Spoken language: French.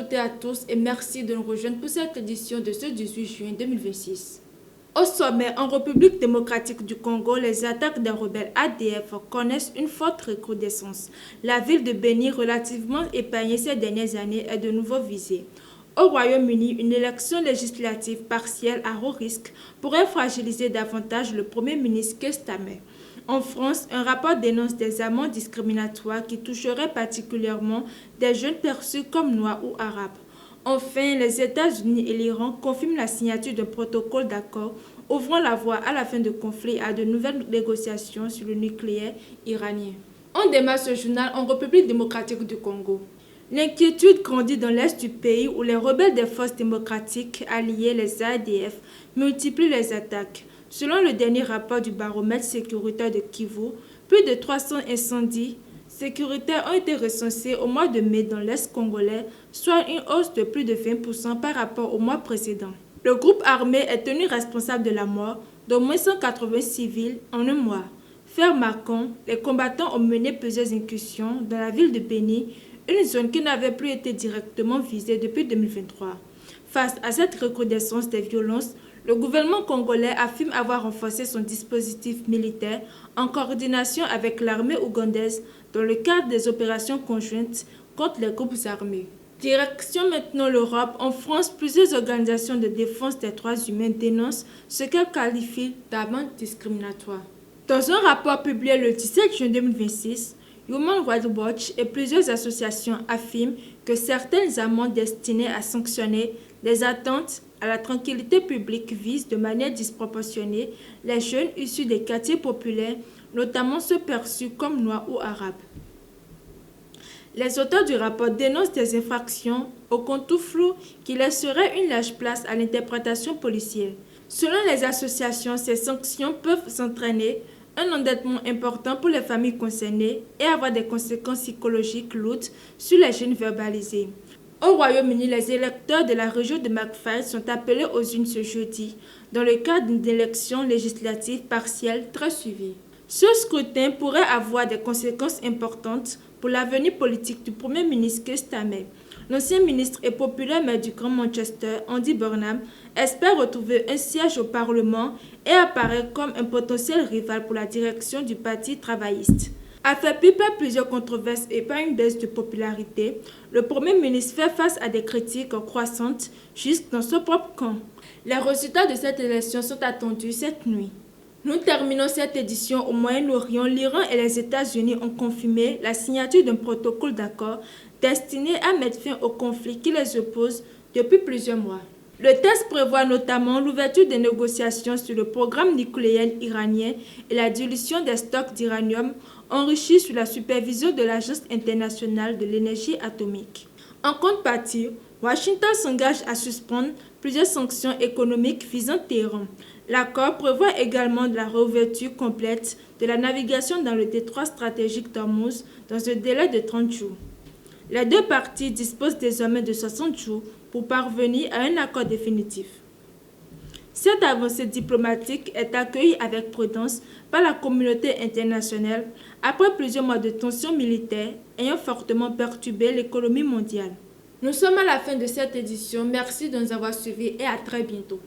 toutes et à tous et merci de nous rejoindre pour cette édition de ce 18 juin 2026. Au sommet, en République démocratique du Congo, les attaques des rebelles ADF connaissent une forte recrudescence. La ville de Beni, relativement épargnée ces dernières années, est de nouveau visée. Au Royaume-Uni, une élection législative partielle à haut risque pourrait fragiliser davantage le Premier ministre Keir Starmer. En France, un rapport dénonce des amendes discriminatoires qui toucheraient particulièrement des jeunes perçus comme noirs ou arabes. Enfin, les États-Unis et l'Iran confirment la signature d'un protocole d'accord ouvrant la voie à la fin du conflit et à de nouvelles négociations sur le nucléaire iranien. On démarre ce journal en République démocratique du Congo. L'inquiétude grandit dans l'est du pays où les rebelles des forces démocratiques alliées, les ADF, multiplient les attaques. Selon le dernier rapport du baromètre sécuritaire de Kivu, plus de 300 incendies sécuritaires ont été recensés au mois de mai dans l'Est congolais, soit une hausse de plus de 20% par rapport au mois précédent. Le groupe armé est tenu responsable de la mort d'au moins 180 civils en un mois. Faire marquant, les combattants ont mené plusieurs incursions dans la ville de Beni, une zone qui n'avait plus été directement visée depuis 2023. Face à cette recrudescence des violences, le gouvernement congolais affirme avoir renforcé son dispositif militaire en coordination avec l'armée ougandaise dans le cadre des opérations conjointes contre les groupes armés. Direction maintenant l'Europe. En France, plusieurs organisations de défense des droits humains dénoncent ce qu'elles qualifient d'amendes discriminatoires. Dans un rapport publié le 17 juin 2026, Human Rights Watch et plusieurs associations affirment que certaines amendes destinées à sanctionner les atteintes à la tranquillité publique visent de manière disproportionnée les jeunes issus des quartiers populaires, notamment ceux perçus comme noirs ou arabes. Les auteurs du rapport dénoncent des infractions au contour flou qui laisseraient une large place à l'interprétation policière. Selon les associations, ces sanctions peuvent entraîner un endettement important pour les familles concernées et avoir des conséquences psychologiques lourdes sur les jeunes verbalisés. Au Royaume-Uni, les électeurs de la région de Macfile sont appelés aux urnes ce jeudi, dans le cadre d'une élection législative partielle très suivie. Ce scrutin pourrait avoir des conséquences importantes pour l'avenir politique du Premier ministre Keir Starmer. L'ancien ministre et populaire maire du Grand Manchester, Andy Burnham, espère retrouver un siège au Parlement et apparaît comme un potentiel rival pour la direction du Parti travailliste. Affaibli par plusieurs controverses et par une baisse de popularité, le Premier ministre fait face à des critiques croissantes jusque dans son propre camp. Les résultats de cette élection sont attendus cette nuit. Nous terminons cette édition au Moyen-Orient. L'Iran et les États-Unis ont confirmé la signature d'un protocole d'accord destiné à mettre fin au conflit qui les oppose depuis plusieurs mois. Le texte prévoit notamment l'ouverture des négociations sur le programme nucléaire iranien et la dilution des stocks d'uranium enrichi sous la supervision de l'Agence internationale de l'énergie atomique. En contrepartie, Washington s'engage à suspendre plusieurs sanctions économiques visant Téhéran. L'accord prévoit également la réouverture complète de la navigation dans le détroit stratégique d'Ormuz dans un délai de 30 jours. Les deux parties disposent désormais de 60 jours pour parvenir à un accord définitif. Cette avancée diplomatique est accueillie avec prudence par la communauté internationale après plusieurs mois de tensions militaires ayant fortement perturbé l'économie mondiale. Nous sommes à la fin de cette édition. Merci de nous avoir suivis et à très bientôt.